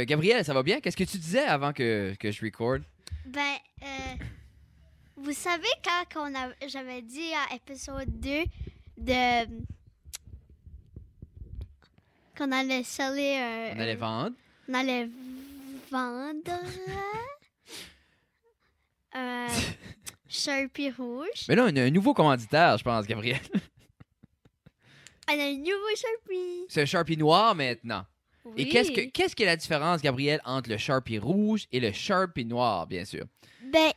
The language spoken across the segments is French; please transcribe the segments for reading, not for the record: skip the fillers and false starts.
Gabriel, ça va bien? Qu'est-ce que tu disais avant que je record? Vous savez quand j'avais dit à épisode 2 de qu'on allait sceller On allait vendre. On allait vendre Sharpie rouge. Mais là, on a un nouveau commanditaire, je pense, Gabriel. On a un nouveau Sharpie. C'est un Sharpie noir maintenant. Oui. Et qu'est-ce que la différence, Gabriel, entre le Sharpie rouge et le Sharpie noir, bien sûr?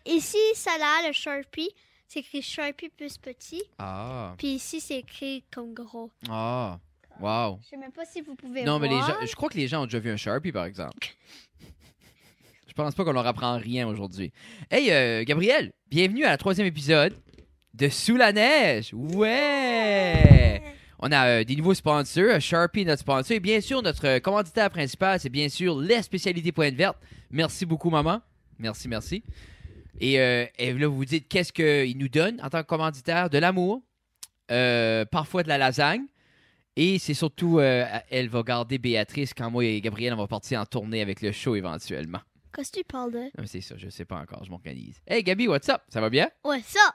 Ici, ça là, le Sharpie, c'est écrit Sharpie plus petit. Ah. Puis ici, c'est écrit comme gros. Ah. Wow. Je sais même pas si vous pouvez Non, mais voir. je crois que les gens ont déjà vu un Sharpie, par exemple. Je pense pas qu'on leur apprend rien aujourd'hui. Hey, Gabriel, bienvenue à la 3e épisode de Sous la neige. Ouais! On a des nouveaux sponsors. Sharpie, notre sponsor. Et bien sûr, notre commanditaire principal, c'est bien sûr les spécialités Pointe Verte. Merci beaucoup, maman. Merci. Et là, vous vous dites, qu'est-ce qu'il nous donne en tant que commanditaire? De l'amour, parfois de la lasagne. Et c'est surtout, elle va garder Béatrice quand moi et Gabriel, on va partir en tournée avec le show éventuellement. Qu'est-ce que tu parles de? Non, mais c'est ça, je sais pas encore, je m'organise. Hey, Gabi, what's up? Ça va bien? Ouais, ça!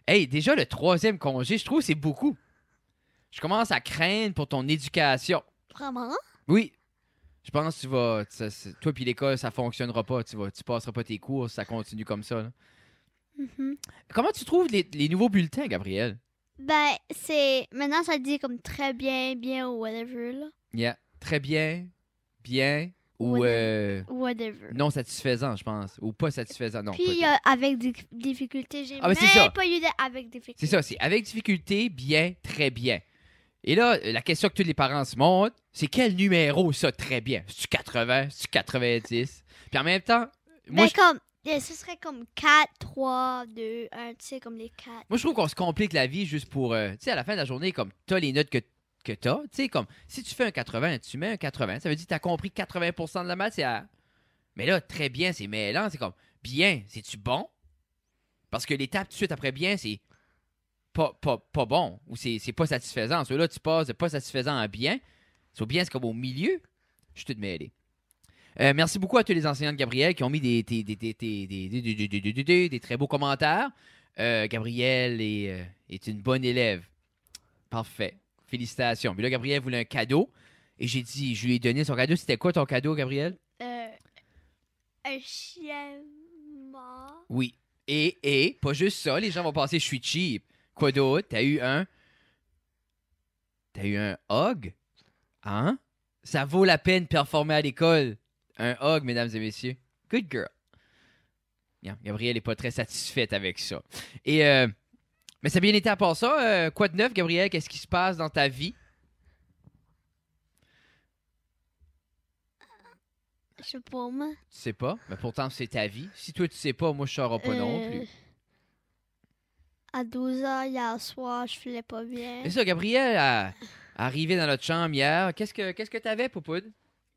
Hey, déjà le 3e congé, je trouve que c'est beaucoup. Je commence à craindre pour ton éducation. Vraiment? Oui. Je pense que tu vas. Toi puis l'école, ça fonctionnera pas. Tu passeras pas tes cours si ça continue comme ça. Là. Mhm. Comment tu trouves les nouveaux bulletins, Gabriel? C'est... Maintenant, ça dit comme très bien, bien ou whatever, là. Yeah. Très bien, bien ou Whatever. non satisfaisant, je pense. Ou pas satisfaisant, non. Puis, pas- avec difficulté, j'ai Ah, c'est ça. même pas eu de avec difficulté. C'est ça, c'est avec difficulté, bien, très bien. Et là, la question que tous les parents se montrent, c'est quel numéro ça, très bien? C'est-tu 80? C'est-tu 90? Puis en même temps, moi, ce serait comme 4, 3, 2, 1, tu sais, comme les 4. Moi, je trouve qu'on se complique la vie juste pour... tu sais, à la fin de la journée, comme t'as les notes que t'as, tu sais, comme si tu fais un 80, tu mets un 80, ça veut dire que t'as compris 80% de la maths, Mais là, très bien, c'est mêlant, c'est comme bien, c'est-tu bon? Parce que l'étape tout de suite après bien, c'est pas bon, ou c'est pas satisfaisant. Celui-là, tu passes de pas satisfaisant à bien. Sur bien, c'est comme au milieu. Je suis tout mêlé. Merci beaucoup à tous les enseignants de Gabriel qui ont mis des très beaux commentaires. Gabriel est une bonne élève. Parfait. Félicitations. Puis là, Gabriel voulait un cadeau. Et je lui ai donné son cadeau. C'était quoi ton cadeau, Gabriel? Un chien mort. Oui. Et, pas juste ça, les gens vont penser je suis cheap. Quoi d'autre? T'as eu un hug? Hein? Ça vaut la peine de performer à l'école. Un hug, mesdames et messieurs. Good girl. Bien, Gabrielle n'est pas très satisfaite avec ça. Et, mais ça a bien été à part ça. Quoi de neuf, Gabrielle? Qu'est-ce qui se passe dans ta vie? Je sais pas, moi. Tu sais pas, mais pourtant c'est ta vie. Si toi tu sais pas, moi je saurai pas non plus. À 12h hier soir, je filais pas bien. C'est ça, Gabrielle arrivé dans notre chambre hier. Qu'est-ce que t'avais, Poupoud?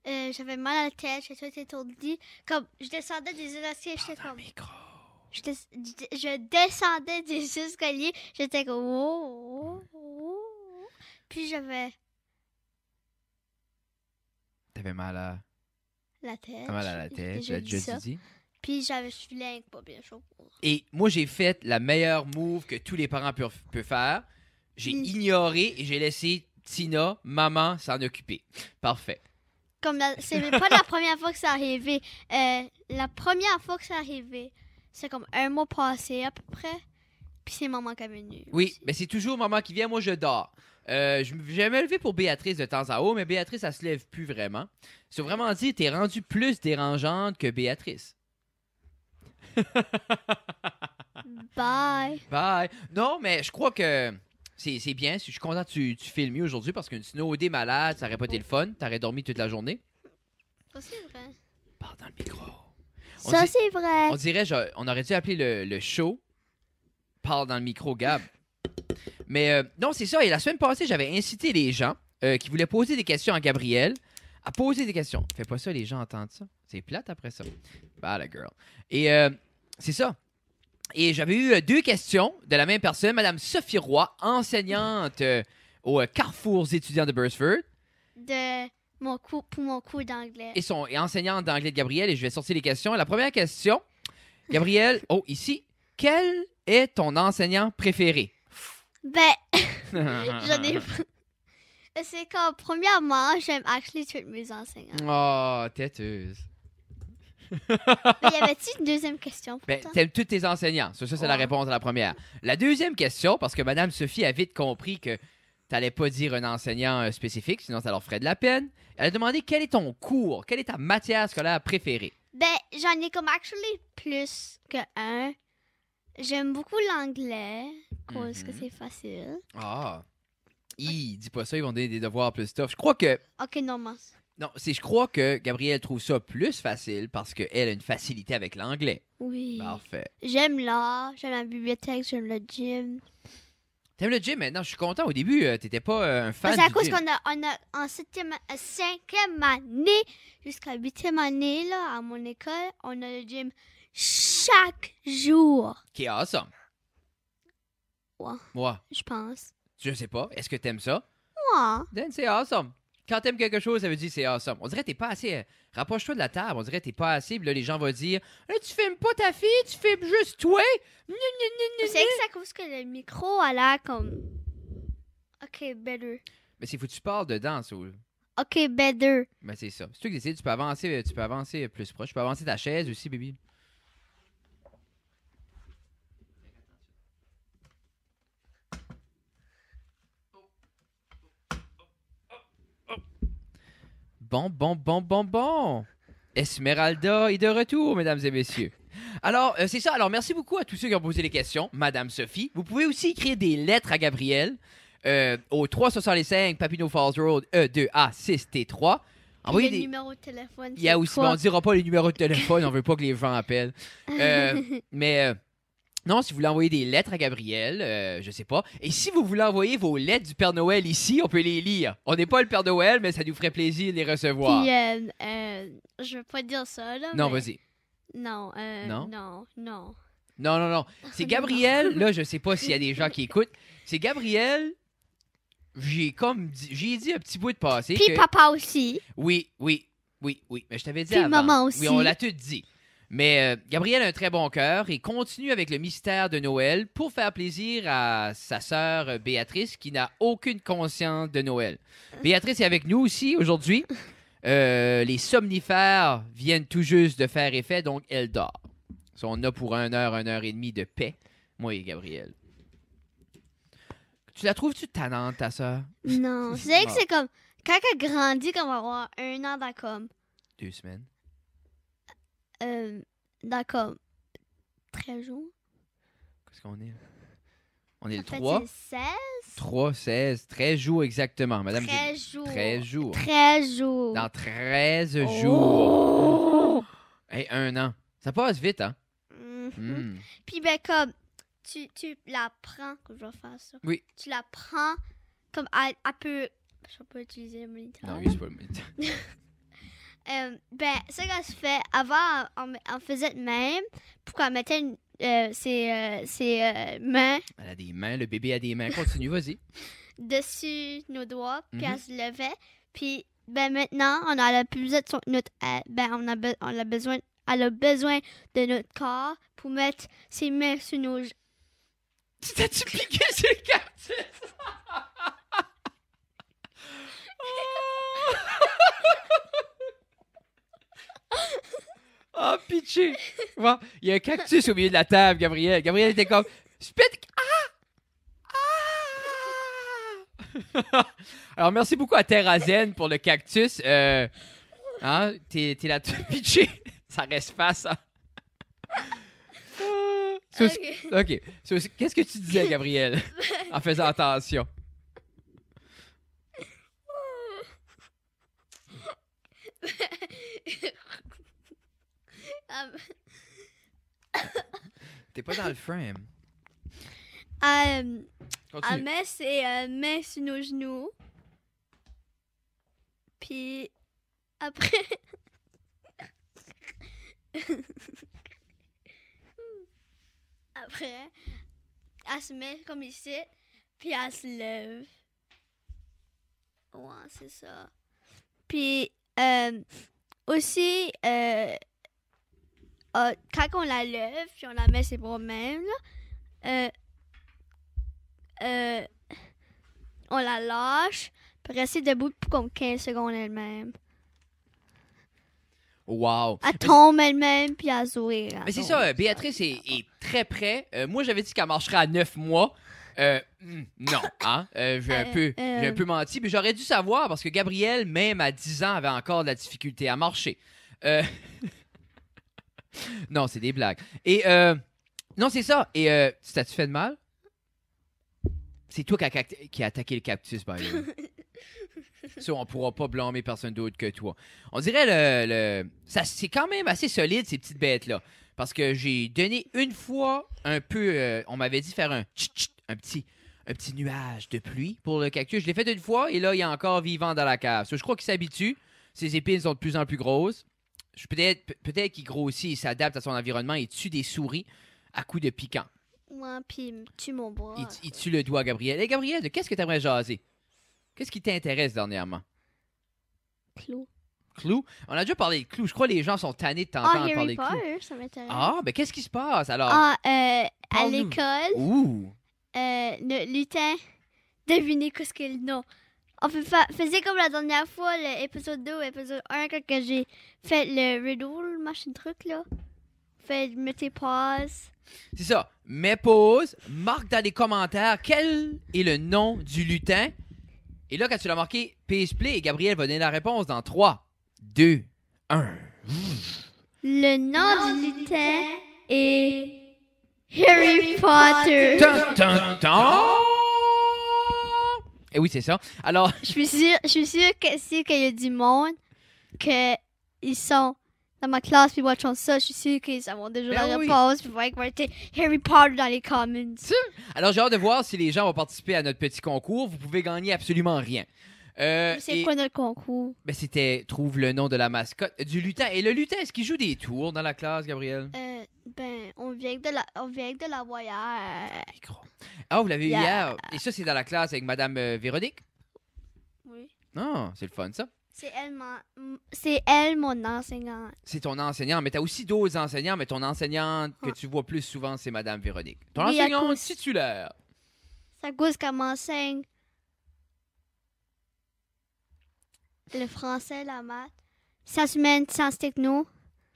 J'avais mal à la tête, j'étais tout étourdi. Comme, je descendais des escaliers, j'étais comme... Micro. Je descendais des escaliers, j'étais comme... Oh, oh, oh. Puis j'avais T'avais mal à... la tête. T'as mal à la tête, tu l'as déjà dit. Puis je filais pas bien chaud. Et moi, j'ai fait la meilleure move que tous les parents peuvent faire. J'ai ignoré et j'ai laissé Tina, maman, s'en occuper. Parfait. Comme c'est pas la première fois que ça arrivait. La première fois que ça arrivait, c'est comme un mois passé à peu près. Puis c'est maman qui est venue. Oui, aussi. mais c'est toujours maman qui vient. Moi, je dors. Je vais me lever pour Béatrice de temps à autre, mais Béatrice, elle se lève plus vraiment. C'est vraiment dit, t'es rendue plus dérangeante que Béatrice. Bye. Bye. Non, mais je crois que c'est bien. Je suis content que tu filmes mieux aujourd'hui parce qu'une snow day malade, ça aurait pas été le fun. T'aurais dormi toute la journée. Ça, c'est vrai. Parle dans le micro. Ça, c'est vrai. On dirait, on aurait dû appeler le show Parle dans le micro, Gab. Mais non, c'est ça. Et la semaine passée, j'avais incité les gens qui voulaient poser des questions à Gabriel à poser des questions. Fais pas ça, les gens entendent ça. C'est plate après ça. Bah, la girl. Et c'est ça. Et j'avais eu 2 questions de la même personne, Madame Sophie Roy, enseignante au Carrefour étudiants de Burstford. De pour mon cours d'anglais. Et enseignante d'anglais de Gabriel. Et je vais sortir les questions. La première question, Gabriel, ici. Quel est ton enseignant préféré? Ben, j'en ai... C'est comme, premièrement, j'aime actually tous mes enseignants. Oh, têteuse. Mais y avait-tu une deuxième question pour Ben, toi? t'aimes tous tes enseignants. Ça, c'est la Ouais. réponse à la première. La deuxième question, parce que Madame Sophie a vite compris que t'allais pas dire un enseignant spécifique, sinon ça leur ferait de la peine. Elle a demandé quel est ton cours, quelle est ta matière scolaire préférée? Ben, j'en ai comme actually plus que un. J'aime beaucoup l'anglais, parce que c'est facile. Ah. Dis pas ça, ils vont donner des devoirs plus tough. Je crois que. Ok, non, mince. Non, je crois que Gabrielle trouve ça plus facile parce qu'elle a une facilité avec l'anglais. Oui. Parfait. J'aime l'art, j'aime la bibliothèque, j'aime le gym. T'aimes le gym maintenant? Je suis content. Au début, t'étais pas un fan C'est à du cause gym. qu'on a en cinquième année jusqu'à huitième année, là, à mon école, on a le gym chaque jour. Qui est awesome. Ouais. Moi, Je pense. je sais pas. Est-ce que t'aimes ça? Ouais. Then c'est awesome. Quand t'aimes quelque chose, ça veut dire c'est awesome. On dirait que t'es pas assez. Rapproche-toi de la table. On dirait que t'es pas assez. Puis là, les gens vont dire tu filmes pas ta fille, tu filmes juste toi. C'est que c'est à cause que le micro a l'air comme. Ok, better. Mais c'est faut que tu parles dedans, ça. Ok, better. Mais c'est ça. C'est toi qui décides. Tu peux avancer plus proche. Tu peux avancer ta chaise aussi, baby. Bon. Esmeralda est de retour, mesdames et messieurs. Alors, c'est ça. Alors, merci beaucoup à tous ceux qui ont posé les questions, Madame Sophie. Vous pouvez aussi écrire des lettres à Gabriel au 365 Papineau Falls Road E2A 6T3. Envoyez le des... numéro de téléphone. Il y a aussi, bon, on ne dira pas les numéros de téléphone, on veut pas que les gens appellent. Non, si vous voulez envoyer des lettres à Gabriel, je sais pas. Et si vous voulez envoyer vos lettres du Père Noël ici, on peut les lire. On n'est pas le Père Noël, mais ça nous ferait plaisir de les recevoir. Puis, je veux pas dire ça, là. Non, mais... vas-y. Non, Non? non. Non. C'est Gabriel, là, je sais pas s'il y a des gens qui écoutent. C'est Gabriel, j'ai dit un petit bout de passé. Puis que... papa aussi. Oui. Mais je t'avais dit Puis avant. maman aussi. Oui, on l'a tout dit. Mais Gabriel a un très bon cœur et continue avec le mystère de Noël pour faire plaisir à sa sœur Béatrice qui n'a aucune conscience de Noël. Béatrice est avec nous aussi aujourd'hui. Les somnifères viennent tout juste de faire effet, donc elle dort. So, on a pour 1 heure et demie de paix, moi et Gabriel. Tu la trouves-tu tannante, ta sœur? Non. C'est que c'est comme. Quand elle grandit, qu'on va avoir 1 an dans comme. 2 semaines. Dans comme 13 jours. Qu'est-ce qu'on est? On est le En fait, 3? c'est 16? 3, 16, 13 jours exactement. Madame, 13 jours. 13 jours. 13 jours. Dans 13 jours. Oh! Hey, 1 an. Ça passe vite, hein? Mhm. Hmm. Puis, ben, comme. Tu la prends, que je vais faire ça. Oui. Tu la prends, comme elle peut. Je peux pas utiliser le moniteur. Non, oui, c'est pas le moniteur. Ben, ce qu'elle se fait, avant, on faisait de même pour qu'elle mettait ses mains Elle a des mains, le bébé a des mains. Continue, vas-y. dessus nos doigts, puis Mhm. elle se levait. Puis, ben, maintenant, on a plus besoin de notre. Ben, on a besoin. Elle a besoin de notre corps pour mettre ses mains sur nos. T'as-tu piqué sur le cactus? Oh, pitché! Bon, il y a un cactus au milieu de la table, Gabriel. Gabriel était comme... Spit! Ah! Alors, merci beaucoup à Terrazen pour le cactus. Hein? T'es là, pitché. Ça reste face, hein? So, OK. So, qu'est-ce que tu disais, Gabriel, en faisant attention? T'es pas dans le frame. Elle Continue. met ses mains sur nos genoux. Puis après. Après, elle se met comme ici. Puis elle se lève. Ouais, c'est ça. Puis aussi, quand on la lève, puis on la met ses bras même, là, on la lâche, puis rester debout pour comme 15 secondes elle-même. Wow. Elle tombe elle-même, puis elle sourit. Mais c'est ça, Béatrice est très près. Moi, j'avais dit qu'elle marcherait à 9 mois. Non, hein? J'ai un peu menti, mais j'aurais dû savoir parce que Gabrielle, même à 10 ans, avait encore de la difficulté à marcher. Non, c'est des blagues. Et non, c'est ça. Et t'as-tu fait de mal? C'est toi qui a attaqué le cactus, par exemple. Ça, on pourra pas blâmer personne d'autre que toi. On dirait ça, c'est quand même assez solide, ces petites bêtes-là. Parce que j'ai donné une fois un peu... on m'avait dit faire un petit nuage de pluie pour le cactus. Je l'ai fait une fois et là, il est encore vivant dans la cave. So, je crois qu'il s'habitue. Ses épines sont de plus en plus grosses. Peut-être qu'il grossit et s'adapte à son environnement et tue des souris à coups de piquant. Ouais, puis il tue mon bras. Il tue le doigt, Gabriel. Et Gabriel, de qu'est-ce que tu aimerais jaser? Qu'est-ce qui t'intéresse dernièrement? Clou. Clou? On a déjà parlé de clou. Je crois que les gens sont tannés de t'entendre Harry parler de clou. Potter, ça m'intéresse. Ah, ben qu'est-ce qui se passe alors? À Parle-nous. l'école, Ouh! le lutin, devinez qu'est-ce qu'il y a le nom. On faisait comme la dernière fois, l'épisode 2 ou l'épisode 1, quand que j'ai fait le riddle, machin truc, là. Mettez pause. C'est ça. Mets pause, marque dans les commentaires quel est le nom du lutin. Et là, quand tu l'as marqué, page play et Gabriel va donner la réponse dans 3, 2, 1. Le nom du lutin est Harry Potter. Tan, tan, tan! Et oui, c'est ça. Alors, Je suis sûre que si qu'il y a du monde que ils sont dans ma classe puis watchent ça, je suis sûre qu'ils avont déjà Ben la oui. réponse puis vont écouter Harry Potter dans les comments. alors j'ai hâte de voir si les gens vont participer à notre petit concours. Vous pouvez gagner absolument rien. C'est quoi notre concours? Ben, c'était trouve le nom de la mascotte du lutin. Et le lutin, est-ce qu'il joue des tours dans la classe, Gabriel? On vient de la voir hier. Micro. Ah, vous l'avez eu Yeah. hier. Et ça, c'est dans la classe avec Madame Véronique? Oui. Ah, c'est le fun, ça. C'est elle, mon enseignante. C'est ton enseignant, mais t'as aussi d'autres enseignants, mais ton enseignante que tu vois plus souvent, c'est Madame Véronique. Ton Oui, à enseignante cause- titulaire. Ça cause qu'elle m'enseigne le français, la maths. Ça semaine, sciences techno,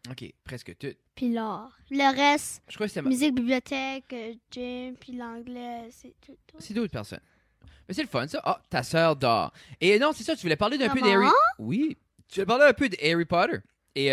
OK, presque tout. puis l'art. Le reste, Je crois que c'était musique, bibliothèque, gym, puis l'anglais, c'est tout. c'est d'autres personnes. Mais c'est le fun, ça. Ah, ta sœur dort. Et non, c'est ça, tu voulais parler d'un peu Maman? d'Harry... Oui, tu voulais parler un peu de Harry Potter. Et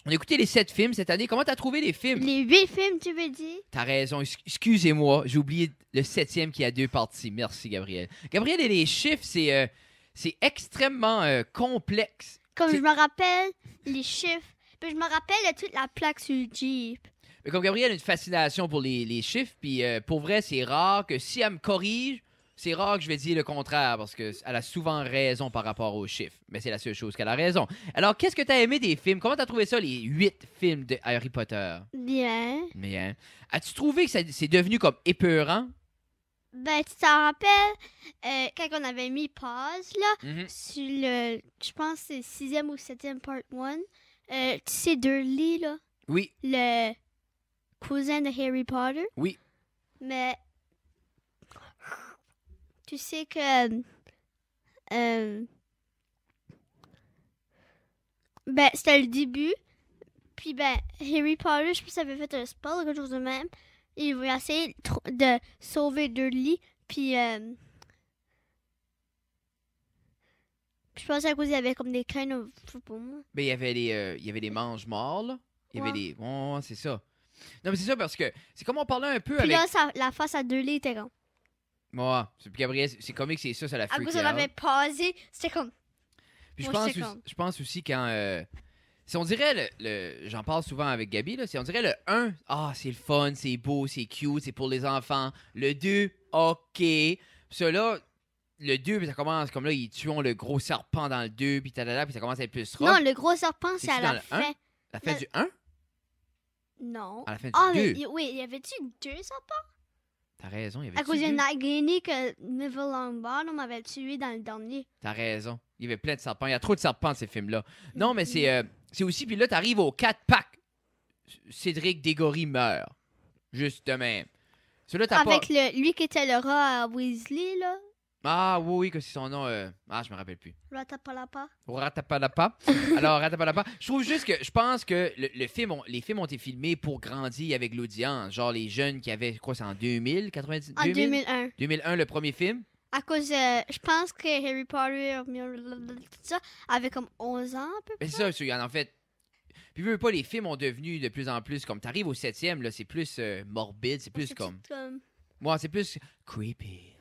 on a écouté les 7 films cette année. Comment t'as trouvé les films? Les 8 films, tu veux dire? T'as raison, excusez-moi, j'ai oublié le 7e qui a 2 parties. Merci, Gabriel. Gabriel, et les chiffres, c'est extrêmement complexe. Comme C'est- je me rappelle les chiffres, puis je me rappelle de toute la plaque sur le Jeep. Mais comme Gabriel a une fascination pour les chiffres, puis pour vrai, c'est rare que si elle me corrige, c'est rare que je vais dire le contraire parce qu'elle a souvent raison par rapport aux chiffres. Mais c'est la seule chose qu'elle a raison. Alors, qu'est-ce que t'as aimé des films? Comment t'as trouvé ça, les 8 films de Harry Potter? Bien. Mais, hein, as-tu trouvé que c'est devenu comme épeurant? Ben, tu t'en rappelles, quand on avait mis pause, là, Mhm. sur le, je pense que c'est 6e ou 7e part 1, tu sais, Dursley, là, Oui, le cousin de Harry Potter. oui. Mais, tu sais que, ben, c'était le début. Puis, ben, Harry Potter, je pense qu'il avait fait un spell ou quelque chose de même. Il va essayer de sauver Dudley. Puis, je pense à cause il y avait comme des kind of, je sais pas moi. Mais il y avait les manges morts, là. Il y avait Ouais. des... Ouais, c'est ça. Non, mais c'est ça parce que c'est comme on parlait un peu Puis avec... là, la face à Dudley était comme. Ouais, c'est Gabriel, c'est comique, c'est ça l'a À freaké cause on out. avait pausé, c'était comme. Puis Moi, j'étais comme- je pense aussi quand... si on dirait j'en parle souvent avec Gabi, là, si on dirait le 1, c'est le fun, c'est beau, c'est cute, c'est pour les enfants. Le 2, OK. Puis ça là, le 2, puis ça commence comme là, ils tuent le gros serpent dans le 2, puis puis ça commence à être plus rough. Non, le gros serpent, c'est C'est-tu à dans la le un? fin. À la fin le- du 1? Non. À la fin du Ah, 2? mais oui, y avait-tu 2 serpents? T'as raison, il y avait À cause de Nagini que Neville Longbottom m'avait tué dans le dernier. T'as raison. Il y avait plein de serpents. Il y a trop de serpents dans ces films-là. Non, mais c'est aussi... Puis là, t'arrives au 4 pack. Cédric Dégory meurt. Juste de même. Celui-là, t'as Avec pas... lui qui était le rat à Weasley, là. Ah, oui, que c'est son nom. Je me rappelle plus. Ratapalapa. Ratapalapa. Alors, Ratapalapa. Je trouve juste que... Je pense que les films ont été filmés pour grandir avec l'audience. Genre, les jeunes qui avaient... Quoi, c'est en 2000? 90, En 2001. 2001, le premier film. À cause, je pense que Harry Potter, tout ça, avait comme 11 ans, à peu près. Mais c'est ça, il y en a en fait... Puis, veux pas, les films ont devenu de plus en plus... Comme, t'arrives au 7e, là, c'est plus morbide. C'est plus comme... Moi, c'est plus creepy.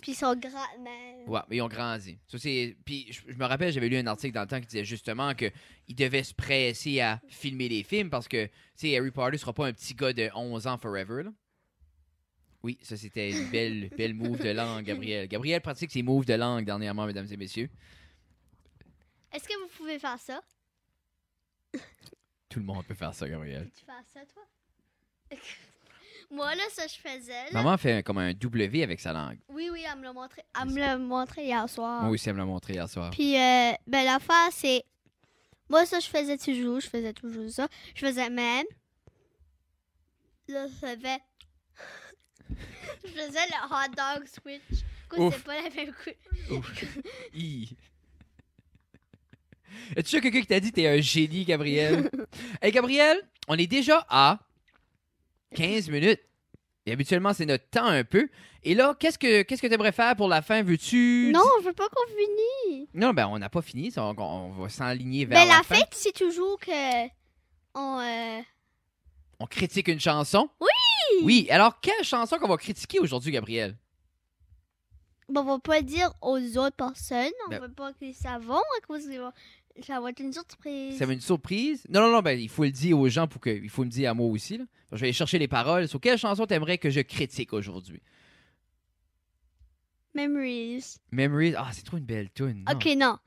Puis ils sont grands, mais... Ouais, mais ils ont grandi. Ça, puis je me rappelle, j'avais lu un article dans le temps qui disait justement qu'ils devaient se presser à filmer les films parce que, tu sais, Harry Potter sera pas un petit gars de 11 ans forever, là. Oui, ça, c'était une belle move de langue, Gabriel. Gabriel pratique ses moves de langue dernièrement, mesdames et messieurs. Est-ce que vous pouvez faire ça? Tout le monde peut faire ça, Gabriel. Tu fais ça, toi? Moi, là, ça, je faisais. Là. Maman fait comme un W avec sa langue. Oui, elle me l'a montré. Elle me l'a montré hier soir. Moi aussi, elle me l'a montré hier soir. Puis, l'affaire, c'est... Moi, ça, je faisais toujours ça. Je faisais même. Là, je faisais... je faisais le hot dog switch. C'est pas la même chose. Es-tu sûr que quelqu'un qui t'a dit que t'es un génie, Gabriel? Hey, Gabriel, on est déjà à 15 minutes. Et habituellement, c'est notre temps un peu. Et là, qu'est-ce que tu aimerais faire pour la fin? Veux-tu... Non, je veux pas qu'on finisse. Non, ben on n'a pas fini. On va s'enligner vers la fin. La fête, c'est toujours que... On critique une chanson? Oui! Oui, alors quelle chanson qu'on va critiquer aujourd'hui, Gabriel? Bon, on va pas le dire aux autres personnes. On veut pas qu'ils savent à cause que ça va être une surprise. Ça va être une surprise? Non, ben il faut le dire aux gens il faut me dire à moi aussi. Là. Je vais aller chercher les paroles. Sur quelle chanson t'aimerais que je critique aujourd'hui? Memories. Memories? Ah, c'est trop une belle tune. Ok, non.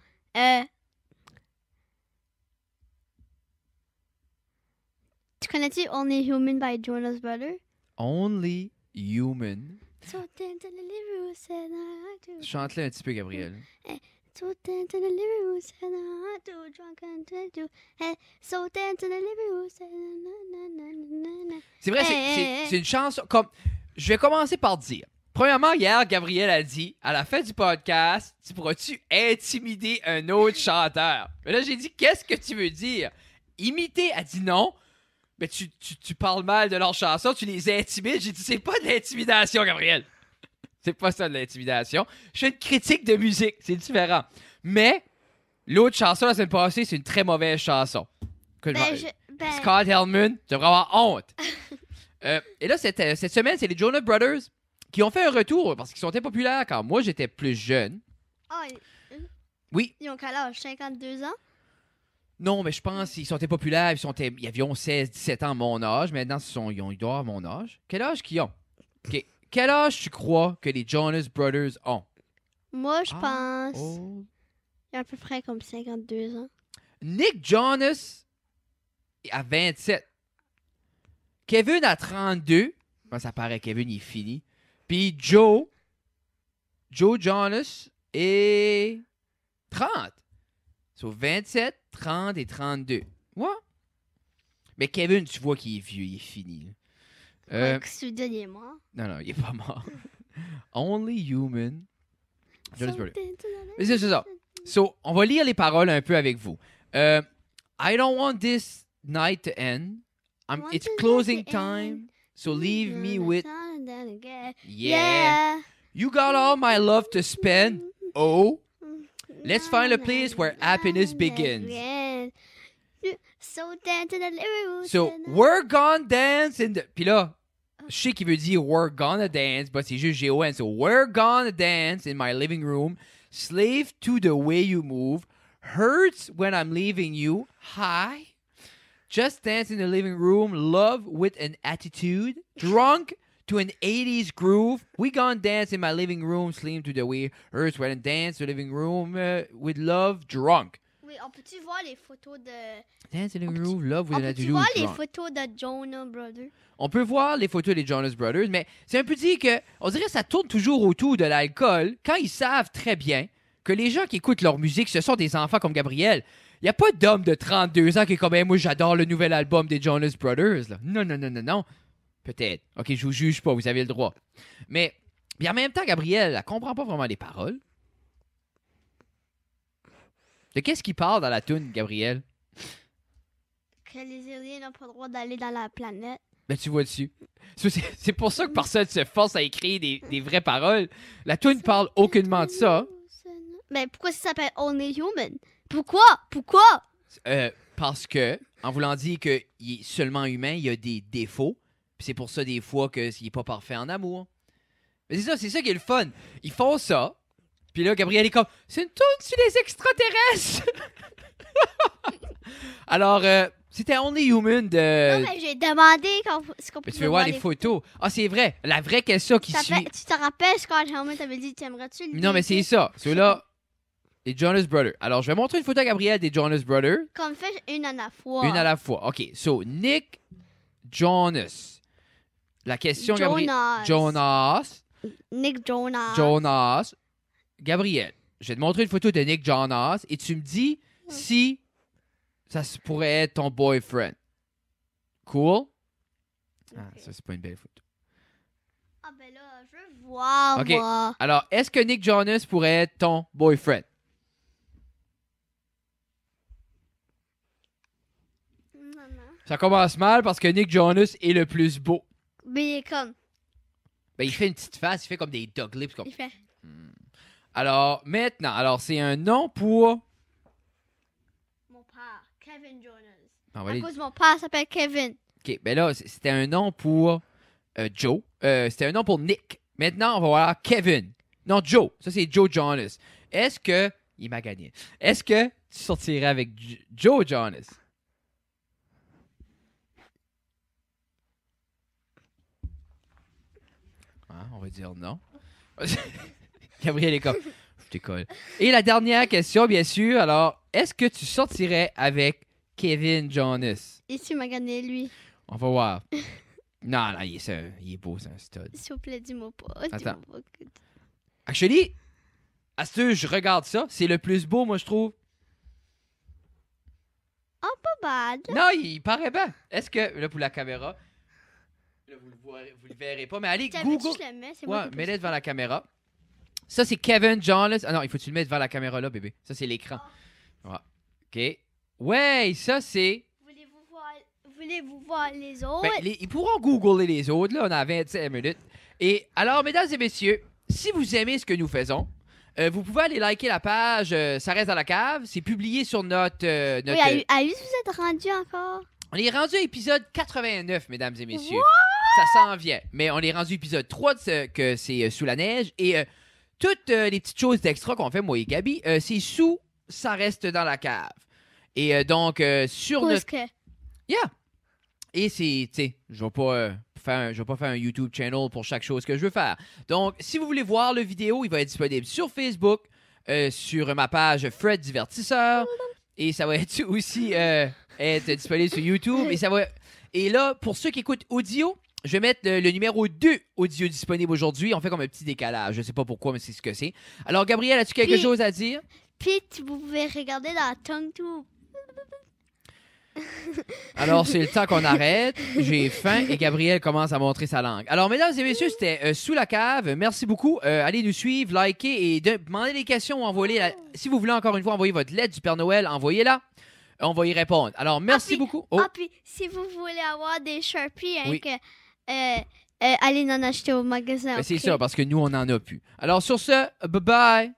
Tu connais-tu Only Human by Jonas Brothers? Only Human. So dance in the living room, said I do. Chante-le un petit peu, Gabriel. So dance in the living room, said I do. Drunk and do. So dance in the living room, said na. C'est vrai, c'est une chanson comme... Je vais commencer par dire. Premièrement, hier, Gabriel a dit, à la fin du podcast, tu pourras-tu intimider un autre chanteur? Mais là, j'ai dit, qu'est-ce que tu veux dire? Imiter, elle dit non. Mais tu parles mal de leur chanson, tu les intimides. J'ai dit, c'est pas de l'intimidation, Gabriel. C'est pas ça de l'intimidation. Je fais une critique de musique, c'est différent. Mais, l'autre chanson la semaine passée, c'est une très mauvaise chanson. Scott Helman, tu devrais avoir honte. Et là, cette semaine, c'est les Jonas Brothers qui ont fait un retour parce qu'ils sont très populaires quand moi, j'étais plus jeune. Oui. Ils ont quel âge? 52 ans? Non, mais je pense qu'ils sont populaires. Ils avaient 16, 17 ans, mon âge. Maintenant, ils doivent avoir mon âge. Quel âge qu'ils ont? Okay. Quel âge tu crois que les Jonas Brothers ont? Moi, je pense... Il a à peu près comme 52 ans. Nick Jonas a 27. Kevin a 32. Bon, ça paraît, Kevin, il est fini. Puis Joe Jonas est 30. Sur 27, 30 et 32. Ouais. Mais Kevin, tu vois qu'il est vieux, il est fini. Soudain, il est mort. Non, il est pas mort. Only Human. C'est ça. So, on va lire les paroles un peu avec vous. I don't want this night to end. It's closing time. So leave me with... Yeah. You got all my love to spend. Oh. Let's find a place where happiness begins. So, we're gonna dance in the... Puis là, je sais qu'il veut dire we're gonna dance, but c'est juste G-O-N. So, we're gonna dance in my living room. Slave to the way you move. Hurts when I'm leaving you. Hi. Just dance in the living room. Love with an attitude. Drunk to an 80s groove. We gonna dance in my living room. Slave to the way. Hurts when I dance in the living room with love. Drunk. Oui, on peut-tu voir les photos de... Dance in the groove, love with On an peut-tu attitude. voir les drunk. photos de Jonah Brother? On peut voir les photos des Jonas Brothers, mais c'est un peu dit que, on dirait que ça tourne toujours autour de l'alcool quand ils savent très bien que les gens qui écoutent leur musique, ce sont des enfants comme Gabriel. Il n'y a pas d'homme de 32 ans qui est comme, hey, moi j'adore le nouvel album des Jonas Brothers. Là. Non, non, non, non, non. Peut-être. Ok, je vous juge pas, vous avez le droit. Mais en même temps, Gabriel, elle comprend pas vraiment les paroles. De qu'est-ce qu'il parle dans la tune, Gabriel? Que les aliens n'ont pas le droit d'aller dans la planète. Ben, tu vois dessus. C'est pour ça que personne se force à écrire des vraies paroles. La tune parle aucunement de ça. Mais pourquoi ça s'appelle Only Human? Pourquoi? Parce que, en voulant dire qu'il est seulement humain, il y a des défauts. Puis c'est pour ça, des fois, qu'il n'est pas parfait en amour. Mais c'est ça qui est le fun. Ils font ça. Puis là, Gabriel est comme, c'est une tune sur les extraterrestres. Alors, c'était Only Human de... Non, mais j'ai demandé ce qu'on Mais pouvait tu veux voir les photos. Ah, c'est vrai. La vraie question qui suit. Tu te rappelles, Scott Helmet t'avait dit, t'aimerais-tu le Non, mais c'est ça. Ceux-là, les Jonas Brothers. Alors, je vais montrer une photo à Gabriel des Jonas Brothers. Comme fait une à la fois. Une à la fois. OK. So, Nick Jonas. La question, Gabriel. Jonas. Nick Jonas. Jonas. Gabriel. Je vais te montrer une photo de Nick Jonas et tu me dis si ça pourrait être ton boyfriend. Cool? Ah, ça, c'est pas une belle photo. Ah, ben là, je veux voir, OK. moi. Alors, est-ce que Nick Jonas pourrait être ton boyfriend? Non. Ça commence mal parce que Nick Jonas est le plus beau. Mais il est comme... Ben, il fait une petite face, il fait comme des dog lips. Comme... Il fait... Alors, maintenant, c'est un nom pour... Mon père, Kevin Jonas. On va À aller- cause de mon père s'appelle Kevin. OK, ben là, c'était un nom pour Joe. C'était un nom pour Nick. Maintenant, on va voir Kevin. Non, Joe. Ça, c'est Joe Jonas. Est-ce que... Il m'a gagné. Est-ce que tu sortirais avec Joe Jonas? Ah, on va dire non. Gabriel est comme... Je décolle. Et la dernière question, bien sûr. Alors, est-ce que tu sortirais avec Kevin Jonas? Ici, il m'a gagné, lui. On va voir. Non, il est beau, c'est un stud. S'il vous plaît, dis-moi pas. Attends. Dis-moi pas que- Actually, à ce que je regarde ça, c'est le plus beau, moi, je trouve. Oh, pas bad. Non, il paraît bien. Est-ce que, là, pour la caméra, là, vous le verrez pas, mais allez, T'avais-tu Google. je le mets? C'est moi Ouais, qui mets-le pousse. devant la caméra. Ça, c'est Kevin Jonas. Ah non, il faut que tu le mettes devant la caméra, là, bébé. Ça, c'est l'écran. Ouais. OK. Ouais, ça, c'est... Voulez-vous voir les autres? Ben, ils pourront googler les autres, là, on a 25 minutes. Et alors, mesdames et messieurs, si vous aimez ce que nous faisons, vous pouvez aller liker la page Ça reste dans la cave. C'est publié sur notre... Oui, à 8, vous êtes rendu encore? On est rendu à épisode 89, mesdames et messieurs. Ça s'en vient. Mais on est rendu à épisode 3 que c'est Sous la neige. Et toutes les petites choses d'extra qu'on fait, moi et Gabi, c'est sous Ça reste dans la cave. Et donc, sur Où notre... est-ce que... Yeah! Et c'est, tu sais, je vais pas faire un YouTube channel pour chaque chose que je veux faire. Donc, si vous voulez voir le vidéo, il va être disponible sur Facebook, sur ma page Fred Divertisseur, et ça va être aussi être disponible sur YouTube. Et là, pour ceux qui écoutent audio, je vais mettre le numéro 2 audio disponible aujourd'hui. On fait comme un petit décalage. Je sais pas pourquoi, mais c'est ce que c'est. Alors, Gabriel, as-tu quelque Puis- chose à dire? Puis, vous pouvez regarder dans TuneTube. Alors, c'est le temps qu'on arrête. J'ai faim et Gabriel commence à montrer sa langue. Alors, mesdames et messieurs, c'était Sous la cave. Merci beaucoup. Allez nous suivre, liker et demandez des questions ou envoyez si vous voulez encore une fois envoyer votre lettre du Père Noël, envoyez-la. On va y répondre. Alors, merci puis- beaucoup. Oh, Ah, puis, si vous voulez avoir des Sharpies, hein, Oui. allez en acheter au magasin. ben, c'est ok? ça, parce que nous, on n'en a plus. Alors, sur ce, bye-bye.